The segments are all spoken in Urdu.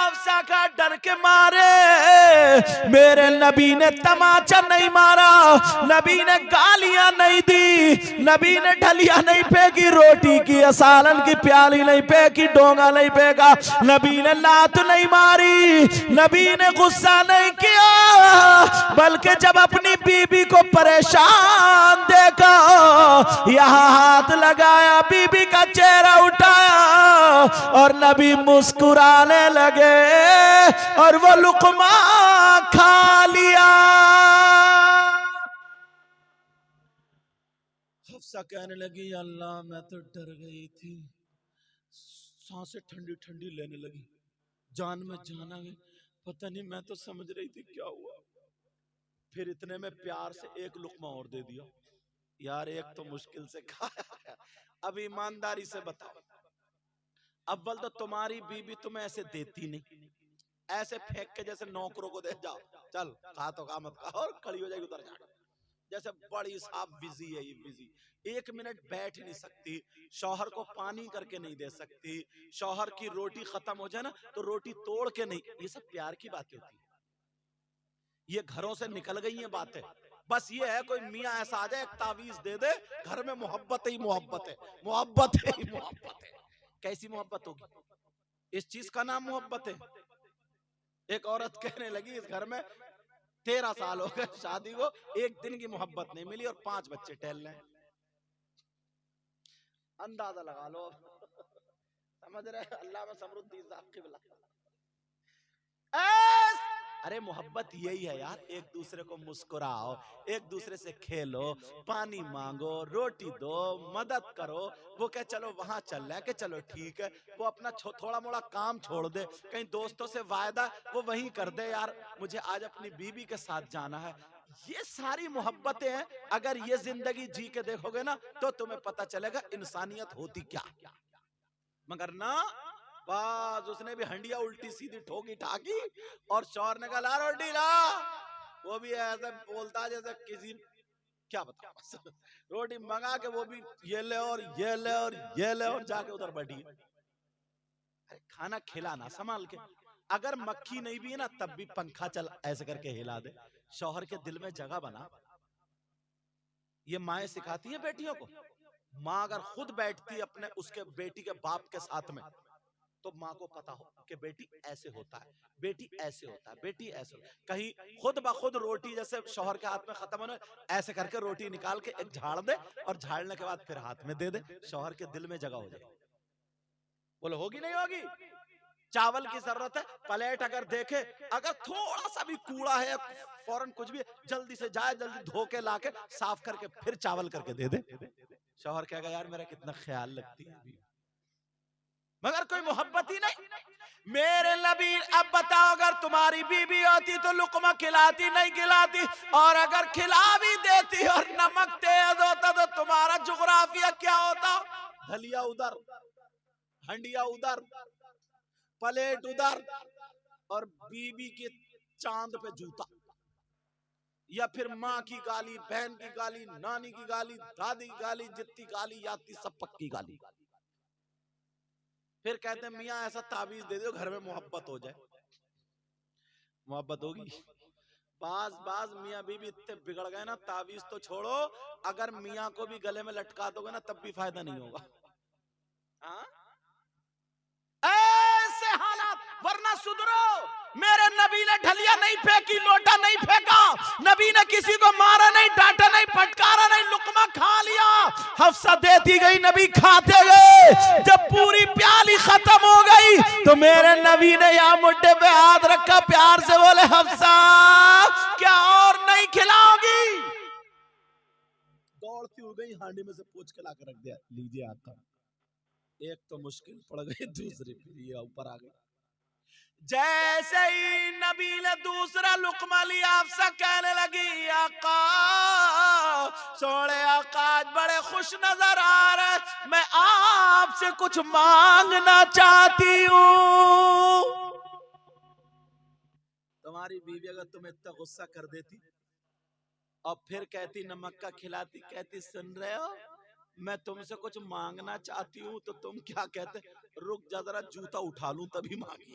حفصہ کا ڈر کے مارے میرے نبی نے تماچا نہیں مارا، نبی نے گالیاں نہیں دی، نبی نے ڈھلیاں نہیں پھینکی، روٹی کی سالن کی پیالی نہیں پھینکی، ڈونگا نہیں پھینکا، نبی نے لات نہیں ماری، نبی نے غصہ نہیں کیا، بلکہ جب اپنی بی بی کو پریشان دیکھا یہاں ہاتھ لگایا، بی بی کا چہرہ اٹھایا اور نبی مسکرانے لگے اور وہ لقمہ کھا لیا۔ حفصہ کہنے لگی اللہ میں تو ڈر گئی تھی، سانسیں ٹھنڈی ٹھنڈی لینے لگی، جان میں جان آ گئی، پتہ نہیں میں تو سمجھ رہی تھی کیا ہوا۔ پھر اتنے میں پیار سے ایک لقمہ اور دے دیا، یار ایک تو مشکل سے کھایا ہے، اب ایمانداری سے بتاؤ، اول تو تمہاری بی بی تمہیں ایسے دیتی نہیں، ایسے پھینک کے جیسے نوکروں کو دے جاؤ چل کھا تو کھا مت کھا، اور کھڑی ہو جائے گی ادھر جا کر، جیسے بڑی صاحب بزی ہے، یہ بزی ایک منٹ بیٹھ نہیں سکتی، شوہر کو پانی کر کے نہیں دے سکتی، شوہر کی روٹی ختم ہو جائے نا تو روٹی توڑ کے نہیں، یہ سب پیار کی باتیں ہوتی ہیں، یہ گھروں سے نکل گئی ہیں باتیں، بس یہ ہے کوئی میاں ایسا آ جائے ایک تعویذ دے دے، گھر میں محبت ہی محبت ہے، محبت ہی محبت ہے۔ کیسی محبت ہوگی؟ اس چیز کا نام محبت ہے۔ ایک عورت کہنے لگی اس گھر میں 13 سال ہو گئے شادی کو، ایک دن کی محبت نہیں ملی اور 5 بچے ٹہل رہے ہیں، اندازہ لگا لو، سمجھ رہے علامہ سمرالدین صاحب قبلہ۔ ارے محبت یہی ہے یار، ایک دوسرے کو مسکراؤ، ایک دوسرے سے کھیلو، پانی مانگو، روٹی دو، مدد کرو، وہ کہ چلو وہاں چل رہا ہے کہ چلو ٹھیک ہے، وہ اپنا تھوڑا موڑا کام چھوڑ دے، کہیں دوستوں سے وعدہ وہ وہیں کر دے، یار مجھے آج اپنی بیوی کے ساتھ جانا ہے۔ یہ ساری محبتیں ہیں، اگر یہ زندگی جی کے دیکھو گے نا تو تمہیں پتہ چلے گا انسانیت ہوتی کیا، مگر نہ باز اس نے بھی ہنڈیا الٹی سیدھی ٹھوکی ٹھاکی اور شوہر نے کہا لا روٹی لا، وہ بھی ایسا بولتا جیسے کسی کیا بتا روٹی منگا کے وہ بھی یہ لے اور یہ لے اور یہ لے اور جا کے ادھر بیٹھی، کھانا کھلانا سنبھال کے، اگر مکھی نہیں بھی ہے نا تب بھی پنکھا چل ایسے کر کے ہلا دے، شوہر کے دل میں جگہ بنا۔ یہ مائیں سکھاتی ہیں بیٹیوں کو، ماں اگر خود بیٹھتی اپنے اس کے بیٹی کے باپ کے ساتھ میں تو ماں کو پتا ہو کہ بیٹی ایسے ہوتا ہے، بیٹی ایسے ہوتا ہے، بیٹی ایسے ہوتا ہے، کہیں خود بخود روٹی جیسے شوہر کے ہاتھ میں ختم ہونے ایسے کر کے روٹی نکال کے ایک جھاڑ دے اور جھاڑنے کے بعد پھر ہاتھ میں دے دے، شوہر کے دل میں جگہ ہو جائے۔ بولو ہوگی نہیں ہوگی؟ چاول کی ضرورت ہے، پلیٹ اگر دیکھے اگر تھوڑا سا بھی کوڑا ہے فوراً کچھ بھی جلدی سے جائے، جلدی دھو کے لا کے صاف کر کے پھر چاول کر کے دے دے، شوہر کہے گا یار میرا کتنا خیال لگتی ہے، مگر کوئی محبت ہی نہیں۔ میرے نبی اب بتاؤ اگر تمہاری بیوی ہوتی تو لقمہ کھلاتی نہیں کھلاتی، اور اگر کھلا بھی دیتی اور نمک تیز ہوتا تو تمہارا جغرافیہ کیا ہوتا؟ دھلیا ادھر، ہنڈیا ادھر، پلیٹ ادھر، اور بیوی کے چاند پہ جوتا، یا پھر ماں کی گالی، بہن کی گالی، نانی کی گالی، دادی کی گالی، جتنی گالی آتی سب پکی گالی۔ پھر کہتے ہیں میاں ایسا تعویذ دے دو گھر میں محبت ہو جائے، محبت ہوگی؟ بعض میاں بیوی اتنے بگڑ گئے نا، تعویذ تو چھوڑو اگر میاں کو بھی گلے میں لٹکا دو گے نا تب بھی فائدہ نہیں ہوگا، ایسے حالات، ورنہ سدھرو۔ میرے نبی نے ڈھلیا نہیں پھینکی، لوٹا نہیں پھینکا، نبی نے کسی کو مارا نہیں، ڈانٹا نہیں، پھٹکارا نہیں، لقمہ کھا لیا، حفصہ دیتی گئی، نبی کھاتے گئے، جب پوری پیالی ختم ہو گئی تو میرے نبی نے یہاں مڈے پہ ہاتھ رکھا، پیار سے بولے حفصہ کیا اور نہیں کھلاؤ گی؟ دوڑتی ہو گئی، ہانڈی میں سے پوچھ کے لا کے رکھ دیا، لیجئے آقا۔ ایک تو مشکل پڑ گئی، دوسری پھر یہ اوپر آ گئی۔ جیسے ہی نبی نے دوسرا لقمہ لیا، حفصہ کہنے لگی آقا سوڑے آقا آج بڑے خوش نظر آ رہے، میں آپ سے کچھ مانگنا چاہتی ہوں۔ تمہاری بیوی اگر تمہیں اتنا غصہ کر دیتی اور پھر کہتی نمک کا کھلاتی، کہتی سن رہے ہو میں تم سے کچھ مانگنا چاہتی ہوں، تو تم کیا کہتے رک جا ذرا جوتا اٹھا لوں تبھی مانگی۔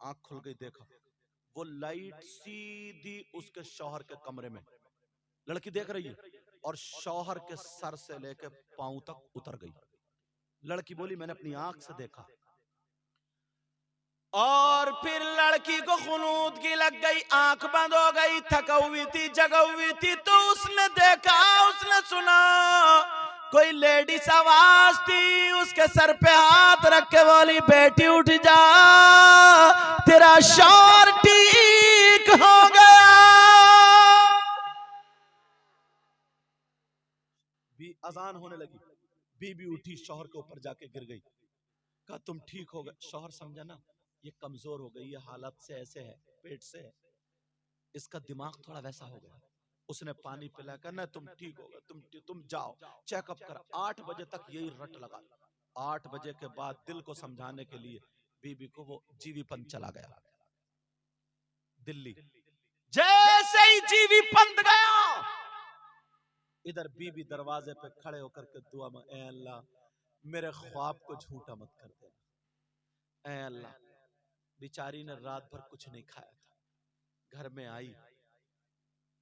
آنکھ کھل گئی، دیکھا وہ لائٹ سیدھی اس کے شوہر کے کمرے میں، لڑکی دیکھ رہی ہے اور شوہر کے سر سے لے کے پاؤں تک اتر گئی. لڑکی بولی میں نے اپنی آنکھ سے دیکھا. اور پھر لڑکی کو خنود کی لگ گئی، آنکھ بند ہو گئی، تھکا ہوئی تھی، جگہ ہوئی تھی. تو اس نے دیکھا، اس نے سنا کوئی لیڈیز آواز تھی، اس کے سر پہ ہاتھ رکھ کے بولی بیٹی اٹھ جا، تیرا شوہر ٹھیک ہو گیا. اذان ہونے لگی، بی بی اٹھی، شوہر کے اوپر جا کے گر گئی. کہا تم ٹھیک ہو گئے؟ شوہر سمجھا نا یہ کمزور ہو گئی، یہ حالت سے ایسے ہے، پیٹ سے ہے، اس کا دماغ تھوڑا ویسا ہو گیا. اس نے پانی پلا کر نہ تم ٹھیک ہو گئے، تم جاؤ چیک اپ کر. 8 بجے تک یہی رٹ لگا. 8 بجے کے بعد دل کو سمجھانے کے لیے بی بی کو وہ جی وی پنت چلا گیا دلی. جیسے ہی جی وی پنت گیا، ادھر بی بی دروازے پہ کھڑے ہو کر کے دعا میں، اے اللہ میرے خواب کو جھوٹا مت کر دے. اے اللہ، بیچاری نے رات بھر کچھ نہیں کھایا تھا، گھر میں آئی،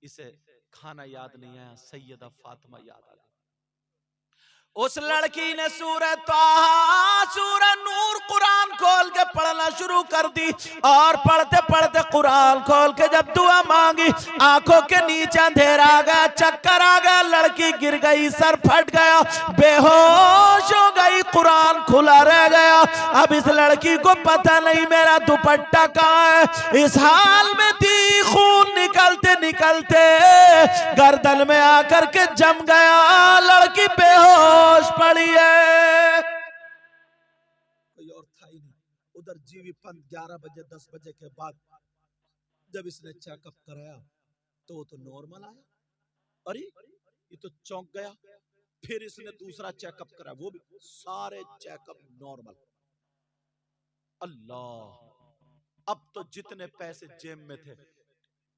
اسے کھانا یاد نہیں آیا، سیدہ فاطمہ یاد آ گئی. اس لڑکی نے سورہ طٰہٰ، سورہ نور قرآن کھول کے پڑھنا شروع کر دی، اور پڑھتے پڑھتے قرآن کھول کے جب دعا مانگی، آنکھوں کے نیچے اندھیرا آ گیا، چکر آ گیا، لڑکی گر گئی، سر پھٹ گیا، بے ہوش ہو گئی، قرآن کھلا رہ گیا. اب اس لڑکی کو پتہ نہیں میرا دوپٹہ کہاں ہے، اس حال میں تھی، خون نکلتے نکلتے گردن میں آ کر کے جم گیا، لڑکی بے ہوش پڑی ہے. کوئی اور تھا ہی نہیں. ادھر جی وی پنت 11 بجے 10 بجے کے بعد جب اس نے چیک اپ کرایا تو وہ تو نارمل آیا. ارے یہ تو چونک گیا. پھر اس نے دوسرا چیک اپ کرایا، وہ بھی سارے چیک اپ نارمل. اللہ، اب تو جتنے پیسے جیب میں تھے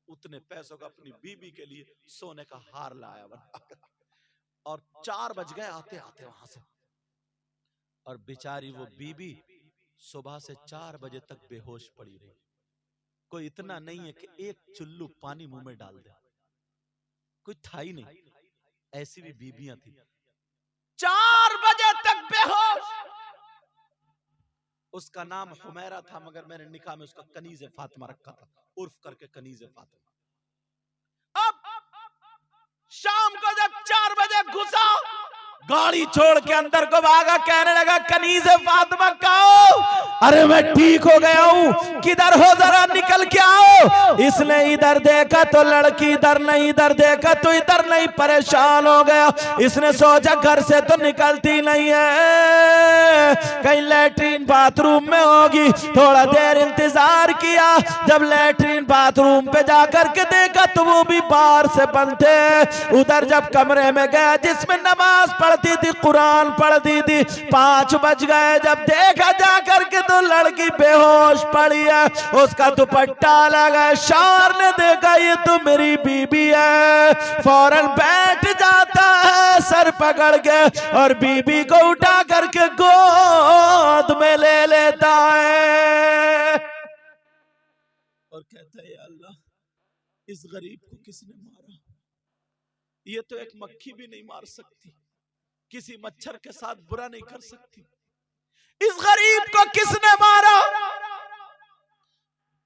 اتنے پیسوں کا اپنی بی بی کے لیے سونے کا ہار لایا. اور 4 بج گئے آتے آتے وہاں سے، اور بیچاری وہ بی بی صبح سے 4 بجے تک بے ہوش پڑی رہی. کوئی اتنا نہیں ہے کہ ایک چلو پانی منہ میں ڈال دے، کوئی تھا ہی نہیں. ایسی بھی بیبیاں تھی 4 بجے تک بے ہوش. اس کا نام حمیرہ تھا، مگر میں نے نکاح میں اس کا کنیز فاطمہ رکھا تھا، عرف کر کے کنیز فاطمہ. اب شام کو جب 4 بجے گھسا، گاڑی چھوڑ کے اندر کو بھاگا، کہنے لگا کنیز فاطمہ کہو. ارے میں ٹھیک ہو گیا ہوں، کدھر ہو ذرا نکل کے آؤ. اس نے ادھر دیکھا تو لڑکی ادھر نہیں، ادھر دیکھا تو ادھر نہیں، پریشان ہو گیا. اس نے سوچا گھر سے تو نکلتی نہیں ہے، کہیں لیٹرین باتھ روم میں ہوگی. تھوڑا دیر انتظار کیا، جب لیٹرین باتھ روم پہ جا کر کے دیکھا تو وہ بھی باہر سے بند تھے. ادھر جب کمرے میں گیا جس میں نماز پڑھتی تھی، قرآن پڑھتی تھی، 5 بج گئے. جب دیکھا جا کر کے تو لڑکی بے ہوش پڑی ہے، اس کا دوپٹہ لگا ہے. شوہر نے دیکھا یہ تو میری بی بی ہے، فوراً بیٹھ جاتا ہے سر پکڑ کے، اور بی بی کو اٹھا کر کے گود میں لے لیتا ہے اور کہتا ہے یا اللہ اس غریب کو کس نے مارا؟ یہ تو ایک مکھی بھی نہیں مار سکتی، کسی مچھر کے ساتھ برا نہیں کر سکتی، اس غریب کو کس نے مارا؟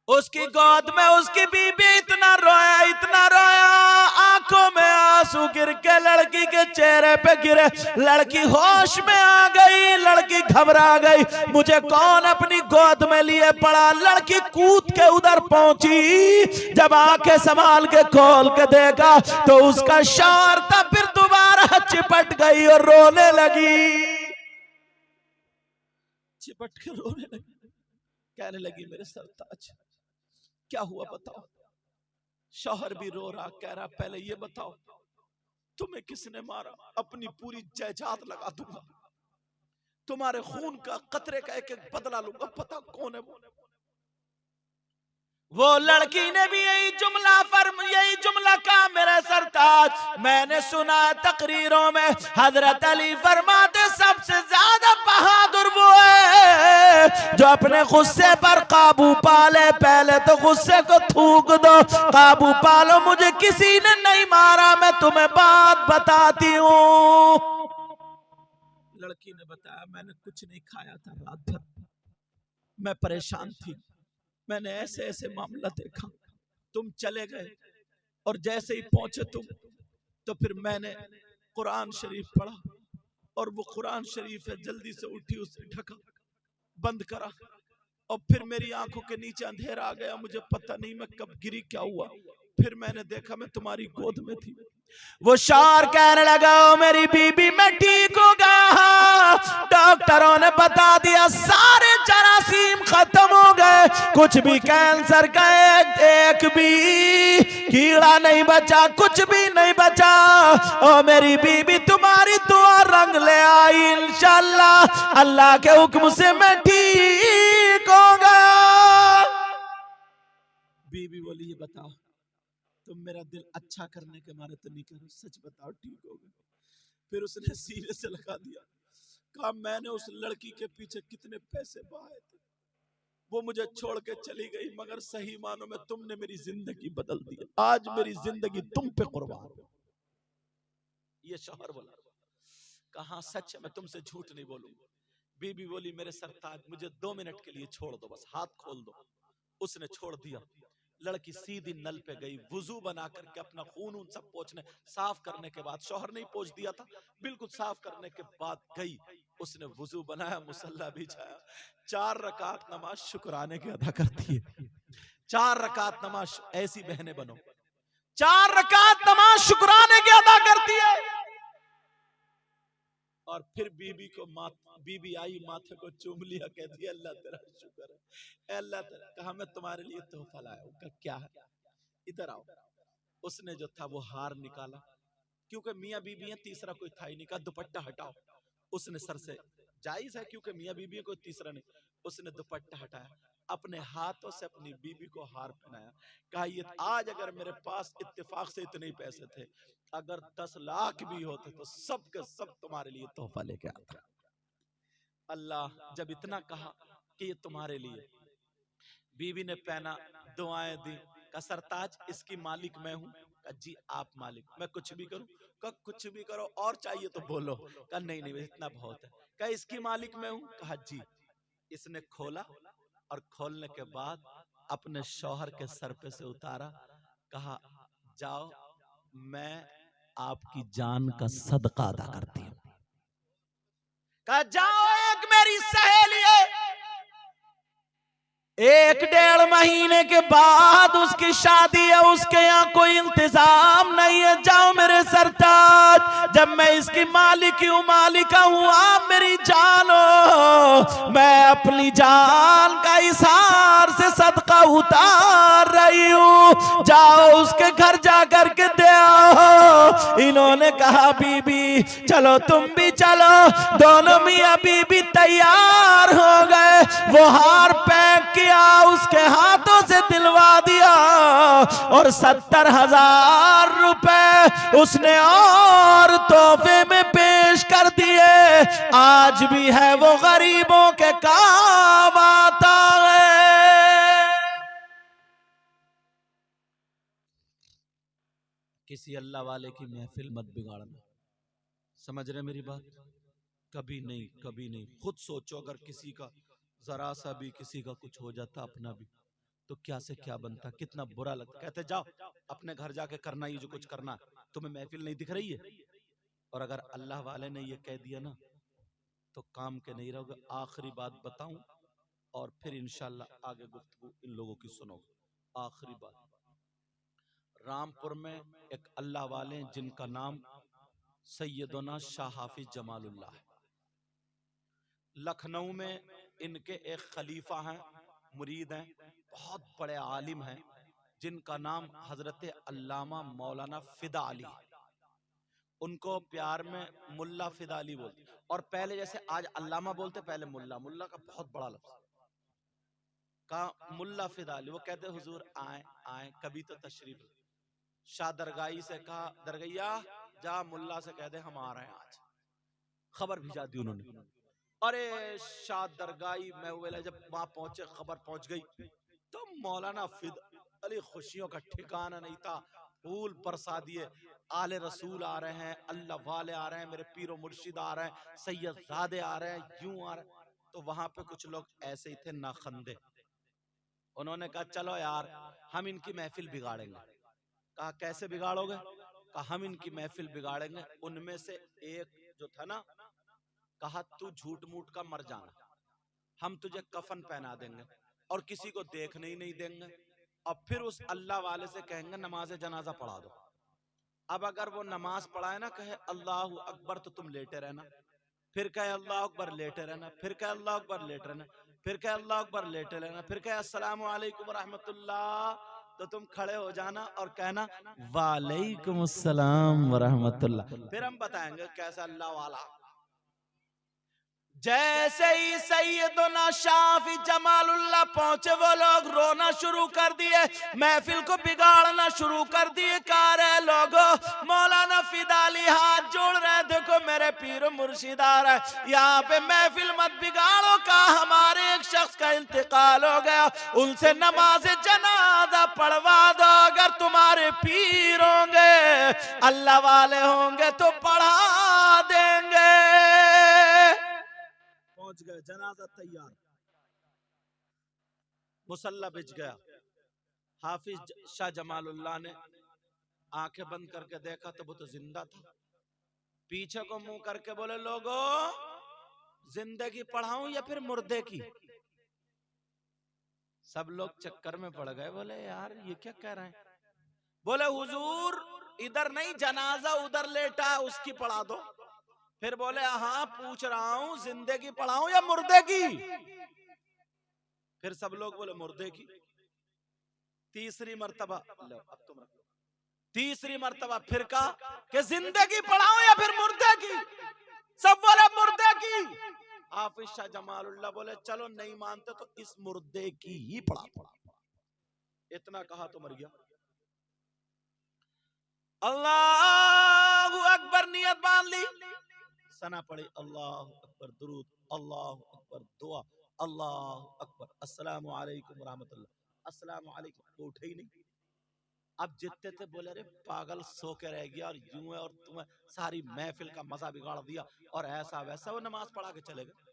اس کی گود میں اس کی بی بی اتنا رویا، اتنا رویا، آنکھوں میں آنسو گر کے لڑکی کے چہرے پہ گرے. لڑکی ہوش میں آ گئی، لڑکی گھبرا گئی، مجھے کون اپنی گود میں لیے پڑا. لڑکی کود کے ادھر پہنچی، جب آنکھیں سنبھال کے کھول کے دیکھا تو اس کا شوہر تھا. پھر دوبارہ چپٹ گئی اور رونے لگی، چپٹ کے رونے لگی، کہنے لگی میرے سرتاج کیا ہوا بتاؤ. شوہر بھی رو رہا، کہہ رہا پہلے یہ بتاؤ تمہیں کس نے مارا؟ اپنی پوری جائیداد لگا دوں گا، تمہارے خون کا قطرے کا ایک ایک بدلہ لوں گا، پتا کون ہے وہ لڑکی نے بھی یہی جملہ کہا میرے سرتاج میں نے سنا تقریروں میں حضرت علی فرماتے سب سے زیادہ بہادر وہ ہے جو اپنے غصے پر قابو پالے پہلے تو غصے کو تھوک دو، قابو پالو، مجھے کسی نے نہیں مارا، میں تمہیں بات بتاتی ہوں۔ لڑکی نے بتایا میں نے کچھ نہیں کھایا تھا رات بھر، میں پریشان تھی، میں نے ایسے ایسے معاملہ دیکھا، تم چلے گئے اور جیسے ہی پہنچے تم تو پھر میں نے قرآن شریف پڑھا اور وہ قرآن شریف ہے، جلدی سے اٹھی، اسے ڈھکا، بند کرا، اور پھر میری آنکھوں کے نیچے اندھیرا آ گیا، مجھے پتہ نہیں میں کب گری، کیا ہوا، پھر میں نے دیکھا میں تمہاری گود میں تھی۔ وہ شوہر کہنے لگا میری بیوی میں ٹھیک ہو گیا، ڈاکٹروں نے بتا دیا سارے جراثیم ختم ہو گئے، کچھ بھی کینسر کا ایک بھی کیڑا نہیں بچا، کچھ بھی نہیں بچا، اور میری بیوی تمہاری دعا رنگ لے آئی، انشاءاللہ اللہ کے حکم سے میں ٹھیک ہو گیا۔ بیوی بولی یہ بتاؤ تم میرا دل اچھا کرنے کے مارے تو نہیں کرو، سچ بتاؤ ٹھیک ہو گئے؟ پھر اس نے سینے سے لگا دیا، کہا میں نے اس لڑکی کے پیچھے کتنے پیسے بہائے تھے، وہ مجھے چھوڑ کے چلی گئی، مگر صحیح معنوں میں تم نے میری زندگی بدل دی، آج میری زندگی تم پہ قربان۔ یہ شوہر بولا، کہاں سچ ہے، میں تم سے جھوٹ نہیں بولوں گا۔ بی بی بولی میرے سرتاج مجھے 2 منٹ کے لیے چھوڑ دو، بس ہاتھ کھول دو۔ اس نے چھوڑ دیا، لڑکی سیدھی نل پہ گئی، وضو بنا کر کے اپنا خون سب پوچھنے صاف کرنے کے بعد، شوہر نہیں پوچھ دیا تھا، بالکل صاف کرنے کے بعد گئی، اس نے وضو بنایا، مصلی بچھایا، 4 رکعت نماز شکرانے کے ادا کرتی ہے، 4 رکعت نماز، ایسی بہنیں بنو، 4 رکعت نماز شکرانے کے ادا کرتی ہے۔ اور پھر بی بی کو بی بی آئی، ماتھے کو چوم لیا، کہتی ہے اللہ تیرا شکر ہے، اے اللہ تیرا، کہا میں تمہارے لیے تحفہ لایا ہوں، کہا کیا ہے، ادھر آؤ۔ اس نے جو تھا وہ ہار نکالا، کیونکہ میاں بی بی ہیں، تیسرا کوئی تھا ہی نہیں، کہا دوپٹہ ہٹاؤ، اس نے سر سے، جائز ہے کیونکہ میاں بی بی ہے، کوئی تیسرا نہیں، اس نے دوپٹہ ہٹایا، اپنے ہاتھوں سے اپنی بی بی کو ہار پہنایا، کہا یہ آج اگر میرے پاس اتفاق سے اتنے ہی پیسے تھے، اگر 10 لاکھ بھی ہوتے تو سب کے سب تمہارے لیے تحفہ لے کے آتا۔ اللہ جب اتنا کہا کہ یہ تمہارے لیے، بی بی نے پہنا، دعائیں دی، کہا سرتاج اس کی مالک میں ہوں، کہا جی آپ مالک، میں کچھ بھی کروں، کہا کچھ بھی کرو، اور چاہیے تو بولو، کہا نہیں نہیں اتنا بہت ہے، کہا اس کی مالک میں ہوں، کہا جی۔ اس نے کھولا اور کھولنے کے بعد اپنے شوہر کے سر پہ سے اتارا، کہا جاؤ میں آپ کی جان کا صدقہ ادا کرتی ہوں، کہا جاؤ ایک میری سہیلی ہے، 1.5 مہینے کے بعد اس کی شادی ہے، اس کے یہاں کوئی انتظام نہیں ہے، جاؤ میرے سرتاج، جب میں اس کی مالک ہوں، مالکہ ہوں، آپ میری جان ہو، میں اپنی جان کا اظہار سے صدقہ اتار رہی ہوں، جاؤ اس کے گھر جا کر کے دے آؤ۔ انہوں نے کہا بی بی چلو تم بھی چلو، دونوں میاں بی بی تیار ہو گئے، وہ ہار پیک کیا، اس کے ہاتھوں سے دلوا دیا، اور 70,000 روپے اس نے اور تحفے میں پیش کر دیے، آج بھی ہے وہ غریبوں کے کام آتا ہے۔ کسی اللہ والے کی محفل مت بگاڑنا، سمجھ رہے میری بات؟ کبھی نہیں، کبھی نہیں، خود سوچو اگر کسی کا ذرا سا بھی کسی کا کچھ ہو جاتا اپنا بھی تو کیا سے کیا بنتا، کتنا برا لگتا، کہتے جاؤ اپنے گھر جا کے کرنا ہی جو کچھ کرنا، تمہیں محفل نہیں دکھ رہی ہے؟ اور اگر اللہ والے نے یہ کہہ دیا نا تو کام کے نہیں رہو گے۔ آخری بات بتاؤں اور پھر انشاءاللہ آگے گفتگو ان لوگوں کی سنو گے۔ آخری بات، رامپور میں ایک اللہ والے ہیں جن کا نام سیدنا شاہ حافظ جمال اللہ ہے، لکھنؤ میں ان کے ایک خلیفہ ہیں، مرید ہیں، بہت بڑے عالم ہیں جن کا نام حضرت علامہ مولانا فدا علی ہے، ان کو پیار میں ملا فدا علی بولتے، اور پہلے جیسے آج علامہ بولتے پہلے ملا، ملا کا بہت بڑا لفظ، کہا ملا فدا علی، وہ کہتے حضور آئیں آئیں کبھی تو تشریف لیں۔ شاہ درگاہی سے کہا درگیہ جا ملا سے کہہ دے ہم آ رہے ہیں، آج خبر بھیجا دی انہوں نے، ارے شاہ درگاہی میں ہوئے جب وہاں پہنچے خبر پہنچ گئی تو مولانا فد علی خوشیوں کا ٹھکانہ نہیں تھا. پھول پرسادیے آل رسول آ رہے ہیں, اللہ والے آ رہے ہیں, میرے پیر و مرشد آ رہے ہیں, سید زادے آ رہے ہیں, یوں آ رہے ہیں. تو وہاں پہ کچھ لوگ ایسے ہی تھے ناخندے, انہوں نے کہا چلو یار ہم ان کی محفل بگاڑیں گے. کہا کیسے بگاڑو گے؟ کہا ہم ان کی محفل بگاڑیں گے. ان میں سے ایک جو تھا نا, کہا تو جھوٹ موٹ کا مر جانا, ہم تجھے کفن پہنا دیں گے اور کسی کو دیکھنے ہی نہیں دیں گے, اور پھر اس اللہ والے سے کہیں گے نماز جنازہ پڑھا دو. اب اگر وہ نماز پڑھائے نا, کہے اللہ اکبر, تو تم لیٹے رہنا, پھر کہے اللہ اکبر لیٹے رہنا, پھر کہے اللہ اکبر لیٹے رہنا, پھر کہے اللہ اکبر لیٹے رہنا, پھر کہے السلام علیکم ورحمت اللہ, تو تم کھڑے ہو جانا اور کہنا وعلیکم السلام ورحمت اللہ. پھر ہم بتائیں گے کیسا اللہ والا. جیسے ہی سیدنا شافی جمال اللہ پہنچے, وہ لوگ رونا شروع کر دیے, محفل کو بگاڑنا شروع کر دیے. کہہ رہے لوگوں, مولانا فدا علی ہاتھ جوڑ رہے, دیکھو میرے پیر و مرشد آ رہا ہے, یہاں پہ محفل مت بگاڑو. کہا ہمارے ایک شخص کا انتقال ہو گیا, ان سے نماز جنازہ پڑھوا دو, اگر تمہارے پیر ہوں گے اللہ والے ہوں گے تو پڑھا دیں گے. پہنچ گئے, جنازہ تیار, مصلی بچ گیا. حافظ شاہ جمال اللہ نے آنکھیں بند کر کے دیکھا تو وہ تو زندہ تھا. پیچھے کو منہ کر کے بولے لوگو زندگی پڑھاؤں یا پھر مردے کی؟ سب لوگ چکر میں پڑ گئے, بولے یار یہ کیا کہہ رہے ہیں. بولے حضور ادھر نہیں, جنازہ ادھر لیٹا ہے اس کی پڑھا دو. پھر بولے ہاں پوچھ رہا ہوں زندگی پڑھاؤں یا مردے کی؟ پھر سب لوگ بولے مردے کی. تیسری مرتبہ, اب تم رکھو, تیسری مرتبہ پھر کہا کہ زندگی پڑھاؤں یا پھر مردے کی؟ سب بولے مردے کی. حافظ شاہ جمال اللہ بولے چلو نہیں مانتے تو اس مردے کی ہی پڑھا. اتنا کہا تو مر گیا. اللہ اکبر نیت باندھ لی, سنا پڑی اللہ اکبر درود, اللہ اکبر دعا, اللہ اکبر السلام علیکم ورحمت اللہ, السلام علیکم. وہ اٹھے ہی نہیں. اب جتنے تھے بولے ارے پاگل سو کے رہ گیا, اور یوں ہے اور تمہیں ساری محفل کا مزہ بگاڑ دیا, اور ایسا ویسا. وہ نماز پڑھا کے چلے گئے.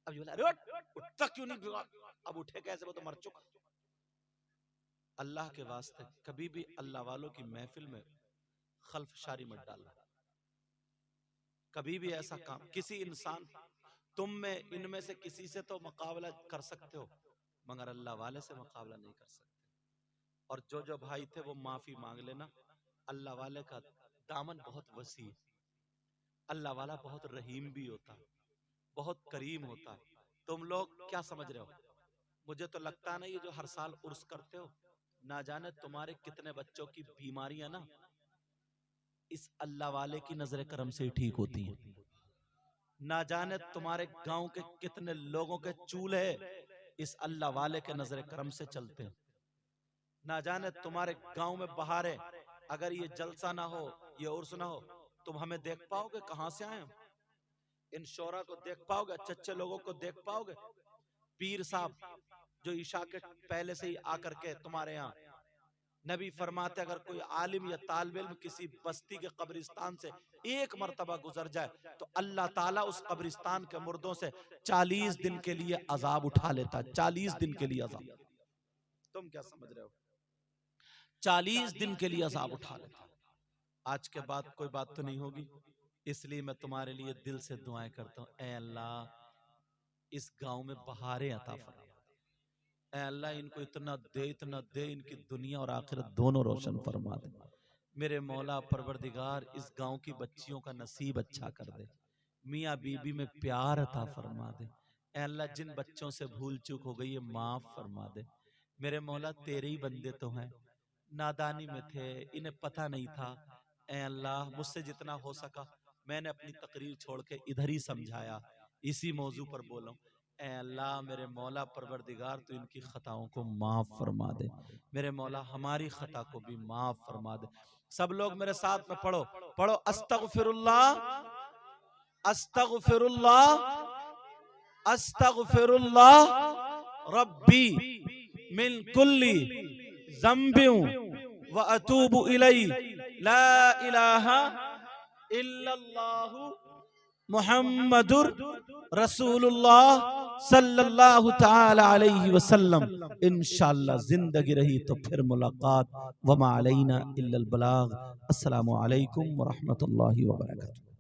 اب یہ بولے اٹھتا کیوں نہیں بگاڑ, اب اٹھے کیسے, وہ تو مر چکا. اللہ کے واسطے کبھی بھی اللہ والوں کی محفل میں خلف شاری مت ڈالنا. کبھی بھی ایسا کام, کسی انسان تم میں ان میں سے کسی سے تو مقابلہ کر سکتے ہو, مگر اللہ والے سے مقابلہ نہیں کر سکتے. اور جو بھائی تھے وہ معافی مانگ لینا. اللہ والے کا دامن بہت وسیع ہے, اللہ والا بہت رحیم بھی ہوتا ہے, بہت کریم ہوتا ہے. تم لوگ کیا سمجھ رہے ہو؟ مجھے تو لگتا نہیں یہ جو ہر سال عرس کرتے ہو, نہ جانے تمہارے کتنے بچوں کی بیماریاں نا اس اللہ والے کی نظر کرم سے ٹھیک ہوتی ہیں. نہ جانے تمہارے گاؤں کے کتنے لوگوں کے چولہے اس اللہ والے کے نظر کرم سے چلتے ہیں. نہ جانے تمہارے گاؤں میں بہارے, اگر یہ جلسہ نہ ہو, یہ عرس نہ ہو, تم ہمیں دیکھ پاؤ گے کہاں سے آئے ہم؟ ان شعرا کو دیکھ پاؤ گے, اچھے اچھے لوگوں کو دیکھ پاؤ گے؟ پیر صاحب جو عشاء کے پہلے سے ہی آ کر کے تمہارے یہاں, نبی فرماتے اگر کوئی عالم یا طالب علم کسی بستی کے قبرستان سے ایک مرتبہ گزر جائے تو اللہ تعالیٰ اس قبرستان کے مردوں سے 40 دن کے لیے عذاب اٹھا لیتا ہے. 40 دن کے لیے عذاب. تم کیا سمجھ رہے ہو؟ 40 دن کے لیے عذاب اٹھا لیتا. آج کے بعد کوئی بات تو نہیں ہوگی, اس لیے میں تمہارے لیے دل سے دعائیں کرتا ہوں, اے اللہ اس گاؤں میں بہاریں عطا فرما. اے اللہ ان کو اتنا دے, ان کی دنیا اور آخرت دونوں روشن فرما دے. میرے مولا پروردگار اس گاؤں کی بچیوں کا نصیب اچھا کر دے, میاں بی بی میں پیار عطا فرما دے. اے اللہ جن بچوں سے بھول چوک ہو گئی ہے معاف فرما دے. میرے مولا تیرے ہی بندے تو ہیں, نادانی میں تھے, انہیں پتہ نہیں تھا. اے اللہ مجھ سے جتنا ہو سکا میں نے اپنی تقریر چھوڑ کے ادھر ہی سمجھایا, اسی موضوع پر بولا. اے اللہ میرے مولا پروردگار تو ان کی خطاؤں کو معاف فرما دے. میرے مولا ہماری خطا کو بھی معاف فرما دے. سب لوگ میرے ساتھ میں پڑھو, پڑھو استغفر اللہ, استغفر اللہ, استغفراللہ ربی من کل ذنب واتوب الیہ لا الہ الا اللہ محمد رسول اللہ صلی اللہ تعالی علیہ وسلم۔ انشاءاللہ زندگی رہی تو پھر ملاقات۔ وما علینا الا البلاغ۔ السلام علیکم ورحمۃ اللہ وبرکاتہ۔